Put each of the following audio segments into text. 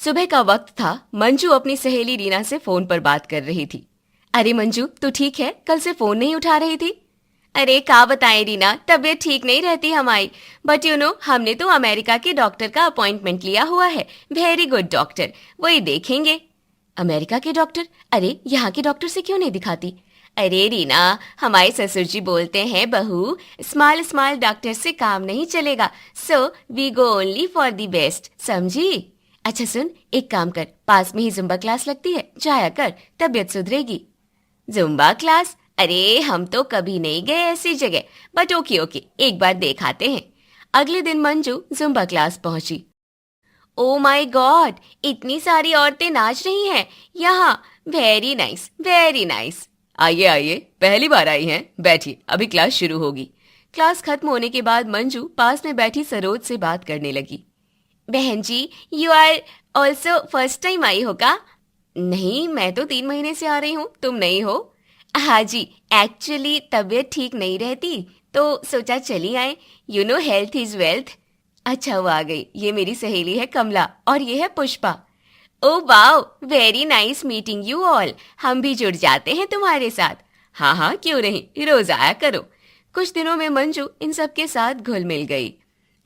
सुबह का वक्त था। मंजू अपनी सहेली रीना से फोन पर बात कर रही थी। अरे मंजू, तू ठीक है? कल से फोन नहीं उठा रही थी। अरे क्या बताएं रीना, तबीयत ठीक नहीं रहती हमारी। बट हमने तो अमेरिका के डॉक्टर का अपॉइंटमेंट लिया हुआ है। वेरी गुड डॉक्टर, वही देखेंगे। अमेरिका के डॉक्टर? अरे यहाँ के डॉक्टर से क्यों नहीं दिखाती? अरे रीना, हमारे ससुर जी बोलते हैं बहू, स्मॉल स्मॉल डॉक्टर से काम नहीं चलेगा, so we go only for the best, समझी? अच्छा सुन, एक काम कर, पास में ही जुम्बा क्लास लगती है, जाया कर, तबीयत सुधरेगी। Zumba class? अरे हम तो कभी नहीं गए ऐसी जगह, बट ओके ओके, एक बार देख आते हैं। अगले दिन मंजू जुम्बा क्लास पहुंची। ओ माय गॉड, इतनी सारी औरतें नाच रही हैं यहाँ। Very nice, very nice. आइए आइए, पहली बार आई हैं, बैठिए, अभी क्लास शुरू होगी। क्लास खत्म होने के बाद मंजू पास में बैठी सरोज से बात करने लगी। बहन जी, you are also first time आई हो का? नहीं, मैं तो 3 महीने से आ रही हूँ, तुम नहीं हो? हाँ जी, एक्चुअली तबीयत ठीक नहीं रहती, तो सोचा चली आए। Health is wealth. अच्छा, वो आ गई। ये मेरी सहेली है कमला और ये है Pushpa. Oh wow, very nice meeting you all. हम भी जुड़ जाते हैं तुम्हारे साथ। हाँ हाँ, क्यों नहीं, रोज आया करो। कुछ दिनों में मंजू इन सब के साथ घुल मिल गई।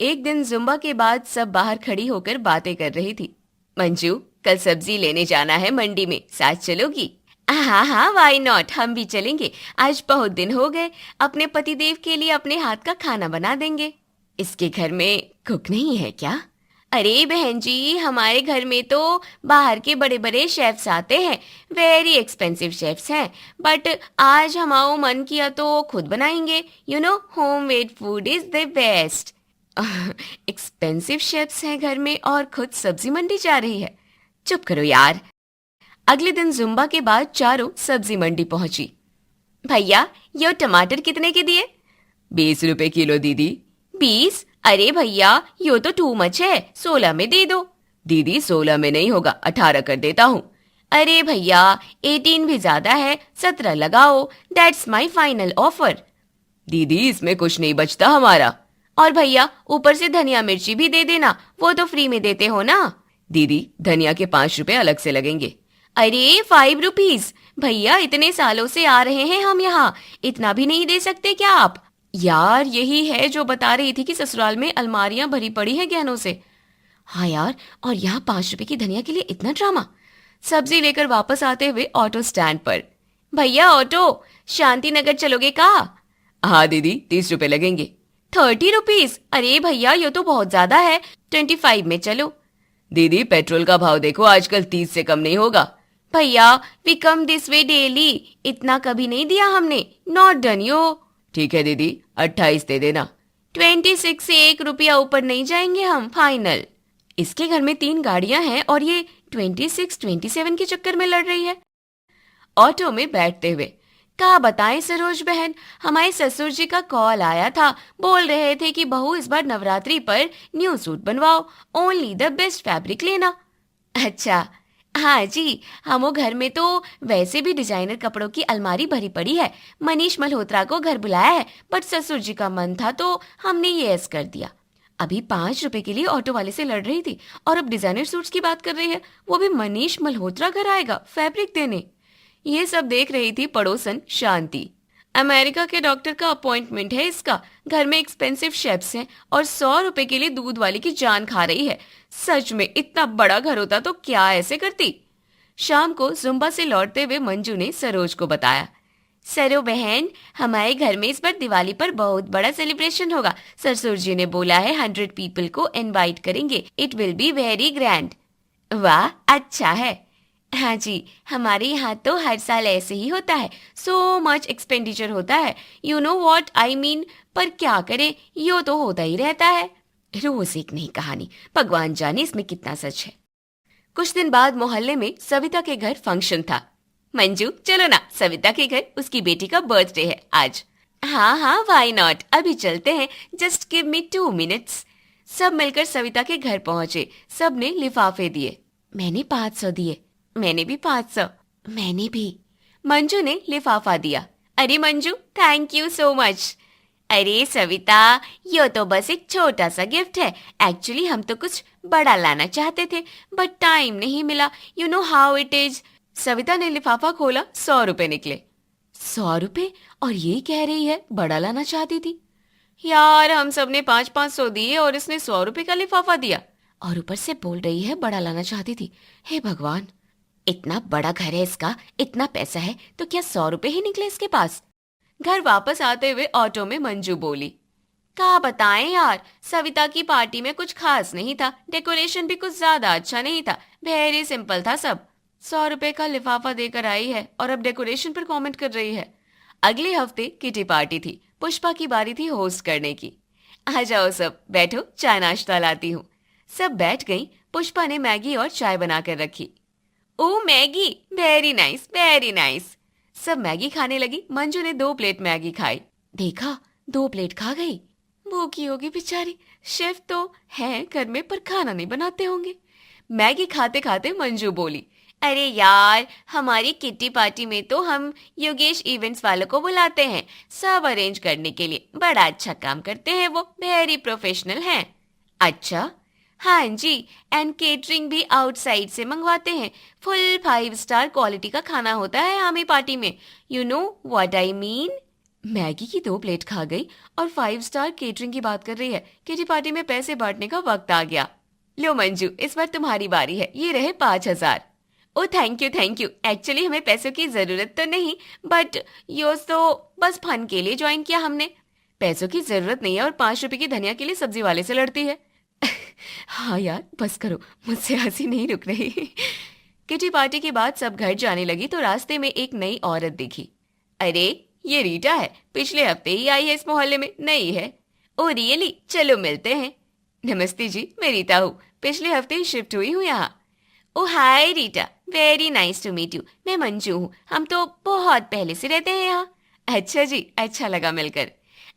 एक दिन जुम्बा के बाद सब बाहर खड़ी होकर बातें कर रही थी। मंजू, कल सब्जी लेने जाना है मंडी में, साथ चलोगी? हाँ हाँ, वाई नॉट, हम भी चलेंगे। आज बहुत दिन हो गए, अपने पतिदेव के लिए अपने हाथ का खाना बना देंगे। इसके घर में कुक नहीं है क्या? अरे बहन जी, हमारे घर में तो बाहर के बड़े बड़े शेफ्स आते हैं, वेरी एक्सपेंसिव शेफ्स हैं, बट आज हमारा मन किया तो खुद बनाएंगे। Home made food is the best. Expensive chefs हैं घर में और खुद सब्जी मंडी जा रही है। चुप करो यार। अगले दिन जुम्बा के बाद चारों सब्जी मंडी पहुंची। भैया, ये टमाटर कितने के दिए? 20 रुपए किलो दीदी। 20? अरे भैया, यो तो टू मच है, 16 में दे दो। दीदी 16 में नहीं होगा, 18 कर देता हूँ। अरे भैया, 18 भी ज्यादा है, 17 लगाओ, दैट्स माई फाइनल ऑफर। दीदी इसमें कुछ नहीं बचता हमारा। और भैया, ऊपर से धनिया मिर्ची भी दे देना, वो तो फ्री में देते हो ना। दीदी धनिया के 5 रुपए अलग से लगेंगे। अरे 5 रुपीज? भैया, इतने सालों से आ रहे हैं हम यहाँ, इतना भी नहीं दे सकते क्या आप? यार, यही है जो बता रही थी कि ससुराल में अलमारियां भरी पड़ी हैं गहनों से। हाँ यार, और यहाँ 5 रुपए की धनिया के लिए इतना ड्रामा। सब्जी लेकर वापस आते हुए ऑटो स्टैंड पर। भैया ऑटो, शांति नगर चलोगे का? हाँ दीदी, 30 रुपए लगेंगे। 30 रुपीज? अरे भैया, ये तो बहुत ज्यादा है, 25 में चलो। दीदी पेट्रोल का भाव देखो, आजकल 30 से कम नहीं होगा। भैया, we come this way daily, इतना कभी नहीं दिया हमने, नॉट डन यो। ठीक है दीदी, 28 दे देना। 26 से 1 रुपया ऊपर नहीं जाएंगे हम, फाइनल। इसके घर में 3 गाड़ियां हैं और ये 26, 27 के चक्कर में लड़ रही है। ऑटो में बैठते हुए, क्या बताएं सरोज बहन, हमारे ससुर जी का कॉल आया था, बोल रहे थे कि बहू इस बार नवरात्रि पर न्यू सूट बनवाओ, ओनली द बेस्ट फैब्रिक लेना। अच्छा, हाँ जी, हम घर में तो वैसे भी डिजाइनर कपड़ों की अलमारी भरी पड़ी है, मनीष मल्होत्रा को घर बुलाया है, बट ससुर जी का मन था तो हमने यस कर दिया। अभी 5 रुपए के लिए ऑटो वाले से लड़ रही थी और अब डिजाइनर सूट्स की बात कर रही है, वो भी मनीष मल्होत्रा घर आएगा फैब्रिक देने। ये सब देख रही थी पड़ोसन शांति। अमेरिका के डॉक्टर का अपॉइंटमेंट है इसका, घर में एक्सपेंसिव शेफ्स हैं और 100 रुपए के लिए दूध वाली की जान खा रही है। सच में इतना बड़ा घर होता तो क्या ऐसे करती। शाम को जुम्बा से लौटते हुए मंजू ने सरोज को बताया। सरो बहन, हमारे घर में इस बार दिवाली पर बहुत बड़ा सेलिब्रेशन होगा, ससुर जी ने बोला है 100 पीपल को इनवाइट करेंगे, it will be very grand. वाह, अच्छा है। हाँ जी, हमारे यहाँ तो हर साल ऐसे ही होता है, सो मच एक्सपेंडिचर होता है, you know what I mean, पर क्या करे, यो तो होता ही रहता है। रोज एक नई कहानी, भगवान जाने इसमें कितना सच है। कुछ दिन बाद मोहल्ले में सविता के घर फंक्शन था। मंजू चलो ना, सविता के घर उसकी बेटी का बर्थडे है आज। हाँ हाँ, वाई नॉट, अभी चलते हैं, जस्ट गिव मी 2 मिनट्स। सब मिलकर सविता के घर पहुंचे, सब ने लिफाफे दिए। मैंने 500 दिए। मैंने भी 500। मैंने भी। मंजू ने लिफाफा दिया। अरे Manju, thank you so much. अरे सविता, ये तो बस एक छोटा सा गिफ्ट है। एक्चुअली हम तो कुछ बड़ा लाना चाहते थे, बट टाइम नहीं मिला। You know how it is. Savita ने लिफाफा खोला, 100 रुपए निकले। 100 रुपए? और ये कह रही है बड़ा लाना चाहती थी। यार, हम सब ने 5-500 दिए और इसने 100 रुपए का लिफाफा दिया, और ऊपर से बोल रही है बड़ा लाना चाहती थी। हे भगवान, इतना बड़ा घर है इसका, इतना पैसा है, तो क्या 100 रुपए ही निकले इसके पास। घर वापस आते हुए ऑटो में मंजू बोली, क्या बताएं यार, सविता की पार्टी में कुछ खास नहीं था। डेकोरेशन भी कुछ ज्यादा अच्छा नहीं था, वेरी सिंपल था सब। 100 रुपए का लिफाफा देकर आई है और अब डेकोरेशन पर कमेंट कर रही है। अगले हफ्ते किटी पार्टी थी। पुष्पा की बारी थी होस्ट करने की। आ जाओ सब, बैठो, चाय नाश्ता लाती हूँ। सब बैठ गईं। पुष्पा ने मैगी और चाय बनाकर रखी। Oh Maggi, very nice very nice. सब मैगी खाने लगी। मंजू ने 2 प्लेट मैगी खाई। देखा, 2 प्लेट खा गई। भूखी होगी बेचारी। शेफ तो है घर में, पर खाना नहीं बनाते होंगे। मैगी खाते खाते मंजू बोली, अरे यार, हमारी किट्टी पार्टी में तो हम योगेश इवेंट्स वालों को बुलाते हैं सब अरेंज करने के लिए। बड़ा अच्छा काम करते हैं वो, वेरी प्रोफेशनल हैं। अच्छा? हाँ जी, एंड केटरिंग भी आउटसाइड से मंगवाते हैं। फुल 5 स्टार क्वालिटी का खाना होता है हमें पार्टी में। You know what I mean. Maggi की 2 प्लेट खा गई और 5 स्टार केटरिंग की बात कर रही है। किटी पार्टी में पैसे बांटने का वक्त आ गया। लो मंजू, इस बार तुम्हारी बारी है। ये रहे 5,000। Oh thank you thank you. Actually हमें पैसों की जरूरत तो नहीं, बट योज तो बस फन के लिए ज्वाइन किया हमने। पैसों की जरूरत नहीं है और 5 रुपए की धनिया के लिए सब्जी वाले से लड़ती है। हाँ यार, बस करो, मुझसे हंसी नहीं रुक रही। किटी पार्टी के बाद सब घर जाने लगी तो रास्ते में एक नई औरत दिखी। अरे, ये रीटा है, पिछले हफ्ते ही आई है इस मोहल्ले में, नई है। ओ रियली, चलो मिलते हैं। नमस्ते जी, मैं रीटा हूँ, पिछले हफ्ते ही शिफ्ट हुई हूँ यहाँ। Oh hi Rita, very nice to meet you. मैं मंजू हूँ, हम तो बहुत पहले से रहते हैं यहाँ। अच्छा जी, अच्छा लगा मिलकर।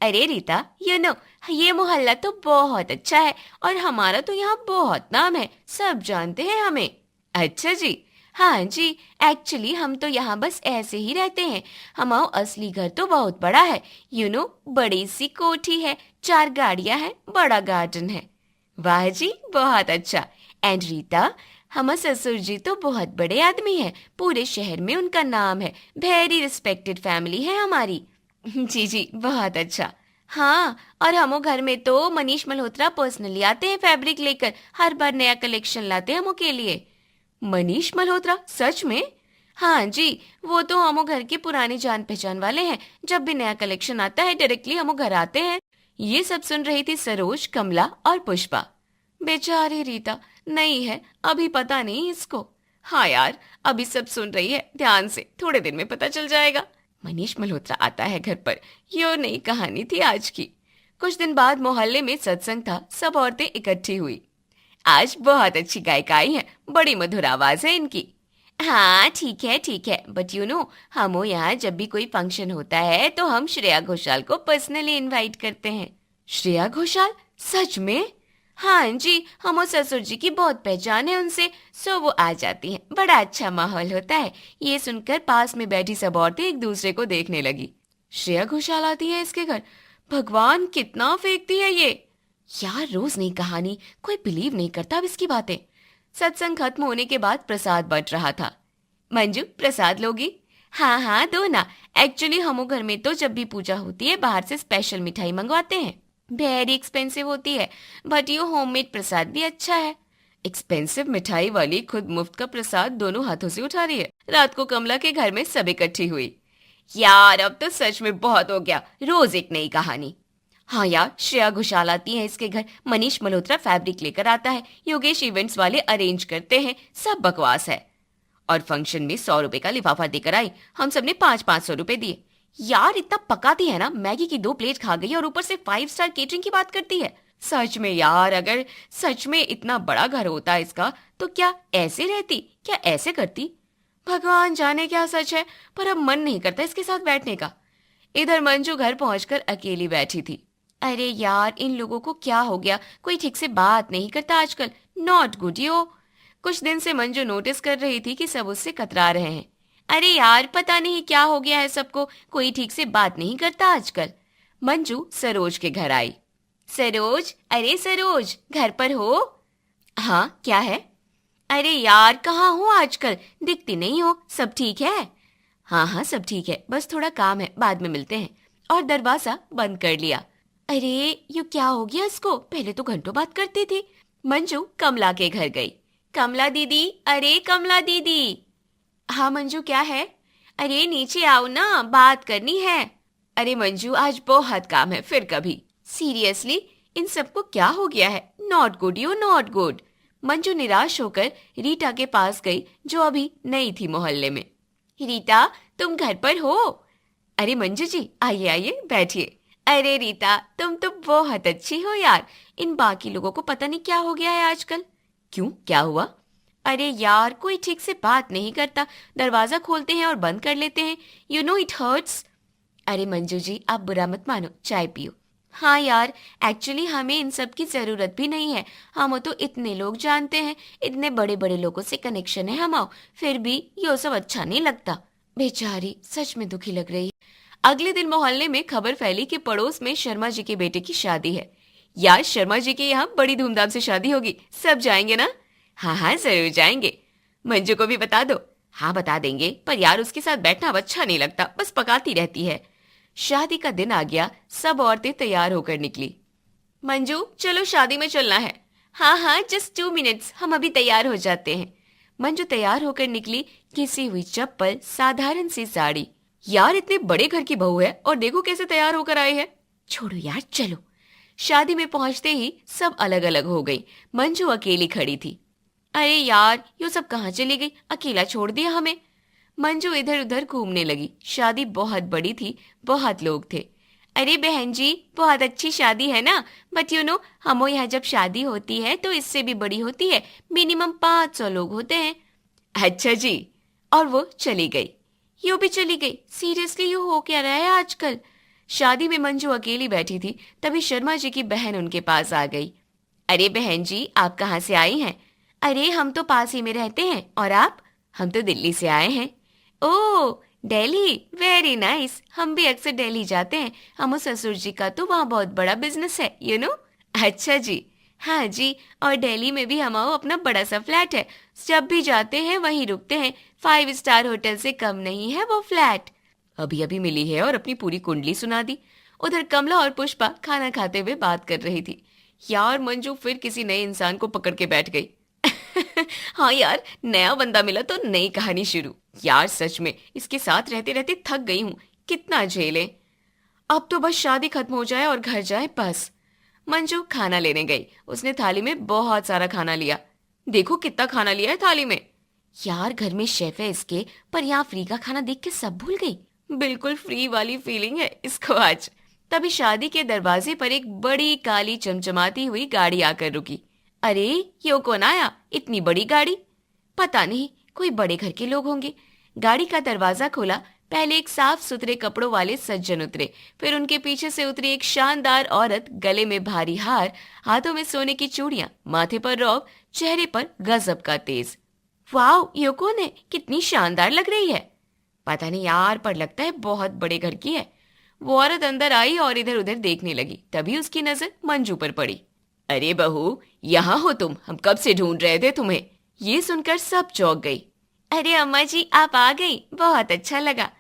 अरे रीता, यू नो, ये मोहल्ला तो बहुत अच्छा है और हमारा तो यहाँ बहुत नाम है, सब जानते हैं हमें। अच्छा जी। हाँ जी, एक्चुअली हम तो यहाँ बस ऐसे ही रहते हैं। हमारा असली घर तो बहुत बड़ा है। यू नो, बड़ी सी कोठी है, 4 गाड़ियाँ हैं, बड़ा गार्डन है। वाह जी, बहुत अच्छा। एंड रीता, हमारे ससुर जी तो बहुत बड़े आदमी है, पूरे शहर में उनका नाम है, वेरी रिस्पेक्टेड फैमिली है हमारी। जी जी, बहुत अच्छा। हाँ, और हमो घर में तो मनीष मल्होत्रा पर्सनली आते हैं फैब्रिक लेकर, हर बार नया कलेक्शन लाते हैं हमो के लिए। मनीष मल्होत्रा, सच में? हाँ जी, वो तो हमो घर के पुराने जान पहचान वाले हैं। जब भी नया कलेक्शन आता है डायरेक्टली हमो घर आते हैं। ये सब सुन रही थी सरोज, कमला और पुष्पा। बेचारी रीता, नहीं है, अभी पता नहीं इसको। हाँ यार, अभी सब सुन रही है ध्यान से, थोड़े दिन में पता चल जाएगा। मनीष मल्होत्रा आता है घर पर, ये नई कहानी थी आज की। कुछ दिन बाद मोहल्ले में सत्संग था, सब औरतें इकट्ठी हुई। आज बहुत अच्छी गायिका आई है, बड़ी मधुर आवाज है इनकी। हाँ ठीक है, बट यू नो, हम यहाँ जब भी कोई फंक्शन होता है तो हम श्रेया घोषाल को पर्सनली इनवाइट करते हैं। श्रेया घोषाल, सच में? हाँ जी, हम ससुर जी की बहुत पहचान है उनसे, सो वो आ जाती हैं। बड़ा अच्छा माहौल होता है। ये सुनकर पास में बैठी सब औरतें एक दूसरे को देखने लगी। श्रेया घोषाल आती है इसके घर? भगवान, कितना फेंकती है ये। यार, रोज नई कहानी, कोई बिलीव नहीं करता अब इसकी बातें। सत्संग खत्म होने के बाद प्रसाद बंट रहा था। मंजू, प्रसाद लोगी? हाँ हाँ, दो ना। एक्चुअली हम घर में तो जब भी पूजा होती है बाहर से स्पेशल मिठाई मंगवाते हैं। वेरी एक्सपेंसिव होती है, बट ये होममेड प्रसाद भी अच्छा है। एक्सपेंसिव मिठाई वाली खुद मुफ्त का प्रसाद दोनों हाथों से उठा रही है। रात को कमला के घर में सब इकट्ठी हुई। यार, अब तो सच में बहुत हो गया, रोज एक नई कहानी। हाँ यार, श्रेया घोषाल आती है इसके घर, मनीष मल्होत्रा फैब्रिक लेकर आता है, योगेश इवेंट्स वाले अरेंज करते हैं, सब बकवास है। और फंक्शन में 100 रुपए का लिफाफा देकर आई, हम सबने 500-500 रुपए दिए। यार, इतना पकाती है ना, मैगी की 2 प्लेट खा गई और ऊपर से 5 स्टार केटरिंग की बात करती है। सच में यार, अगर सच में इतना बड़ा घर होता इसका तो क्या ऐसे रहती, क्या ऐसे करती? भगवान जाने क्या सच है, पर अब मन नहीं करता इसके साथ बैठने का। इधर मंजू घर पहुंचकर अकेली बैठी थी। अरे यार, इन लोगों को क्या हो गया, कोई ठीक से बात नहीं करता आजकल। नॉट गुड यो। कुछ दिन से मंजू नोटिस कर रही थी कि सब उससे कतरा रहे हैं। अरे यार, पता नहीं क्या हो गया है सबको, कोई ठीक से बात नहीं करता आजकल। मंजू सरोज के घर आई। सरोज, अरे सरोज, घर पर हो? हाँ, क्या है? अरे यार, कहाँ हो आजकल, दिखती नहीं हो। सब ठीक है? हाँ हाँ, सब ठीक है, बस थोड़ा काम है, बाद में मिलते हैं। और दरवाजा बंद कर लिया। अरे ये क्या हो गया इसको, पहले तो घंटों बात करती थी। मंजू कमला के घर गई। कमला दीदी, अरे कमला दीदी। हाँ मंजू, क्या है? अरे नीचे आओ ना, बात करनी है। अरे मंजू, आज बहुत काम है, फिर कभी। सीरियसली, इन सबको क्या हो गया है? Not good, you not good. Manju निराश होकर रीटा के पास गई, जो अभी नई थी मोहल्ले में। रीटा, तुम घर पर हो? अरे मंजू जी, आइए आइए, बैठिए। अरे रीता, तुम तो बहुत अच्छी हो यार। इन बाकी लोगों को पता नहीं क्या हो गया है आजकल। क्यों, क्या हुआ? अरे यार, कोई ठीक से बात नहीं करता, दरवाजा खोलते हैं और बंद कर लेते हैं। You know it hurts. अरे मंजू जी, आप बुरा मत मानो, चाय पियो। हाँ यार, एक्चुअली हमें इन सब की जरूरत भी नहीं है। हम तो इतने लोग जानते हैं, इतने बड़े बड़े लोगों से कनेक्शन है हमारा, फिर भी ये सब अच्छा नहीं लगता। बेचारी सच में दुखी लग रही है। अगले दिन मोहल्ले में खबर फैली कि पड़ोस में शर्मा जी के बेटे की शादी है। यार, शर्मा जी के यहाँ बड़ी धूमधाम से शादी होगी, सब जाएंगे ना? हाँ हाँ, जरूर जाएंगे। मंजू को भी बता दो। हाँ, बता देंगे, पर यार उसके साथ बैठना अब अच्छा नहीं लगता, बस पकाती रहती है। शादी का दिन आ गया, सब औरतें तैयार होकर निकली। मंजू, चलो शादी में चलना है। हाँ हाँ, जस्ट 2 मिनट्स, हम अभी तैयार हो जाते हैं। मंजू तैयार होकर निकली, घिसी हुई चप्पल, साधारण सी साड़ी। यार, इतने बड़े घर की बहू है और देखो कैसे तैयार होकर आई है। छोड़ो यार, चलो। शादी में पहुंचते ही सब अलग अलग हो गई। मंजू अकेली खड़ी थी। अरे यार, ये सब कहाँ चली गई, अकेला छोड़ दिया हमें। मंजू इधर उधर घूमने लगी। शादी बहुत बड़ी थी, बहुत लोग थे। अरे बहन जी, बहुत अच्छी शादी है ना, बट यू नो, हमारे यहाँ जब शादी होती है तो इससे भी बड़ी होती है, मिनिमम 500 लोग होते हैं। अच्छा जी। और वो चली गई। यू भी चली गई। सीरियसली, यू हो क्या रहा है आजकल? शादी में मंजू अकेली बैठी थी, तभी शर्मा जी की बहन उनके पास आ गई। अरे बहन जी, आप कहाँ से आई हैं? अरे हम तो पास ही में रहते हैं, और आप? हम तो दिल्ली से आए हैं। ओह, दिल्ली, वेरी नाइस। हम भी अक्सर दिल्ली जाते हैं, हम ससुर जी का तो वहाँ बहुत बड़ा बिजनेस है, यू नो। अच्छा जी। हाँ जी, और दिल्ली में भी हमारा अपना बड़ा सा फ्लैट है, जब भी जाते हैं वहीं रुकते हैं। 5 स्टार होटल से कम नहीं है वो फ्लैट। अभी अभी मिली है और अपनी पूरी कुंडली सुना दी। उधर कमला और पुष्पा खाना खाते हुए बात कर रही थी। यार, मंजू फिर किसी नए इंसान को पकड़ के बैठ गई। हाँ यार, नया बंदा मिला तो नई कहानी शुरू। यार सच में, इसके साथ रहते रहते थक गई हूँ, कितना झेले। अब तो बस शादी खत्म हो जाए और घर जाए, बस। मंजू खाना लेने गई। उसने थाली में बहुत सारा खाना लिया। देखो कितना खाना लिया है थाली में। यार, घर में शेफ है इसके, पर यहाँ फ्री का खाना देख के सब भूल गई। बिल्कुल फ्री वाली फीलिंग है इसको आज। तभी शादी के दरवाजे पर एक बड़ी काली चमचमाती हुई गाड़ी आकर रुकी। अरे, ये कौन आया, इतनी बड़ी गाड़ी? पता नहीं, कोई बड़े घर के लोग होंगे। गाड़ी का दरवाजा खोला। पहले एक साफ सुथरे कपड़ों वाले सज्जन उतरे, फिर उनके पीछे से उतरी एक शानदार औरत, गले में भारी हार, हाथों में सोने की चूड़ियां, माथे पर रौब, चेहरे पर गजब का तेज। वाओ, ये कौन है, कितनी शानदार लग रही है। पता नहीं यार, पर लगता है बहुत बड़े घर की है। वो औरत अंदर आई और इधर उधर देखने लगी, तभी उसकी नजर मंजू पर पड़ी। अरे बहू, यहाँ हो तुम, हम कब से ढूंढ रहे थे तुम्हें। ये सुनकर सब चौंक गई। अरे अम्मा जी, आप आ गई, बहुत अच्छा लगा।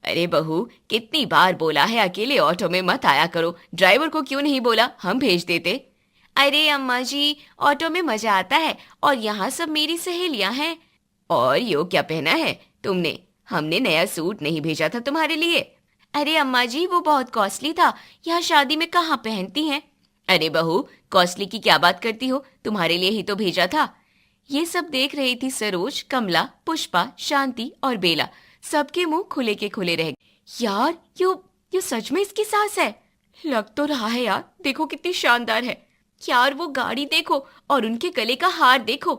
अरे बहू, कितनी बार बोला है अकेले ऑटो में मत आया करो, ड्राइवर को क्यों नहीं बोला, हम भेज देते। अरे अम्मा जी, ऑटो में मजा आता है, और यहाँ सब मेरी सहेलियां हैं। और यो क्या पहना है तुमने? हमने नया सूट नहीं भेजा था तुम्हारे लिए। अरे अम्मा जी, वो बहुत कॉस्टली था, यहाँ शादी में कहाँ पहनती हैं। अरे बहू, कॉस्टली की क्या बात करती हो, तुम्हारे लिए ही तो भेजा था। ये सब देख रही थी सरोज, कमला, पुष्पा, शांति और बेला। सबके मुंह खुले के खुले रह गए। यार, यो सच में इसकी सास है। लग तो रहा है यार, देखो कितनी शानदार है। यार, वो गाड़ी देखो और उनके गले का हार देखो।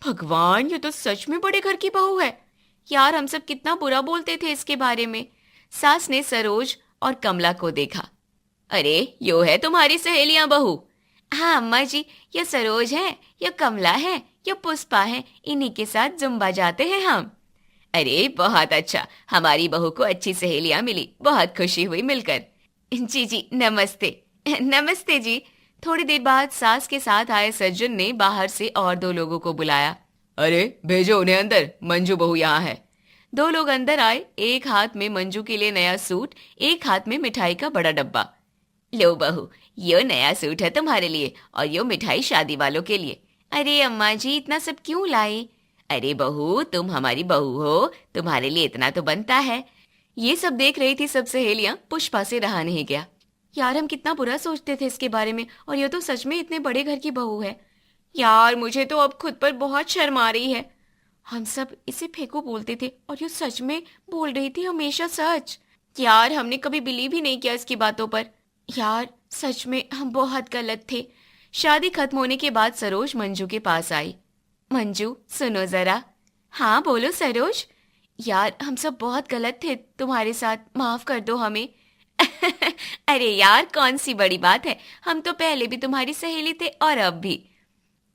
भगवान, ये तो सच में बड़े घर की बहू है। यार, हम सब कितना बुरा बोलते थे इसके बारे में। सास ने सरोज और कमला को देखा। अरे, यो है तुम्हारी सहेलियां बहू। हाँ अम्मा जी, ये सरोज है, ये कमला है, ये पुष्पा है, इन्हीं के साथ जुम्बा जाते हैं हम। अरे बहुत अच्छा, हमारी बहू को अच्छी सहेलियां मिली, बहुत खुशी हुई मिलकर। जी जी, नमस्ते। नमस्ते जी। थोड़ी देर बाद सास के साथ आए सज्जन ने बाहर से और दो लोगों को बुलाया। अरे भेजो उन्हें अंदर, मंजू बहू यहाँ है। दो लोग अंदर आए, एक हाथ में मंजू के लिए नया सूट, एक हाथ में मिठाई का बड़ा डब्बा। लो बहू, यो नया सूट है तुम्हारे लिए और यो मिठाई शादी वालों के लिए। अरे अम्मा जी, इतना सब क्यों लाए? अरे बहू, तुम हमारी बहू हो, तुम्हारे लिए इतना तो बनता है। ये सब देख रही थी सब सहेलियां, पुष्पा से रहा नहीं गया। यार हम कितना बुरा सोचते थे इसके बारे में, और ये तो सच में इतने बड़े घर की बहू है। यार मुझे तो अब खुद पर बहुत शर्म आ रही है। हम सब इसे फेंको बोलते थे और ये सच में बोल रही थी, हमेशा सच। यार हमने कभी बिलीव ही नहीं किया इसकी बातों पर। यार सच में हम बहुत गलत थे। शादी खत्म होने के बाद सरोज मंजू के पास आई। मंजू सुनो जरा। हाँ बोलो सरोज। यार हम सब बहुत गलत थे तुम्हारे साथ, माफ कर दो हमें। अरे यार कौन सी बड़ी बात है, हम तो पहले भी तुम्हारी सहेली थे और अब भी।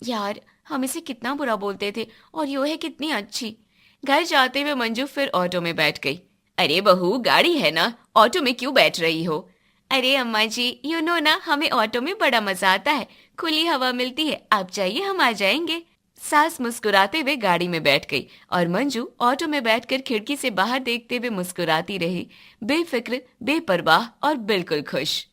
यार हम इसे कितना बुरा बोलते थे और यो है कितनी अच्छी। घर जाते हुए मंजू फिर ऑटो में बैठ गई। अरे बहू, गाड़ी है ना, ऑटो में क्यों बैठ रही हो? अरे अम्मा जी, यू नो ना, हमें ऑटो में बड़ा मजा आता है, खुली हवा मिलती है, आप चाहिए हम आ जाएंगे। सास मुस्कुराते हुए गाड़ी में बैठ गई और मंजू ऑटो में बैठकर खिड़की से बाहर देखते हुए मुस्कुराती रही, बेफिक्र, बेपरवाह और बिल्कुल खुश।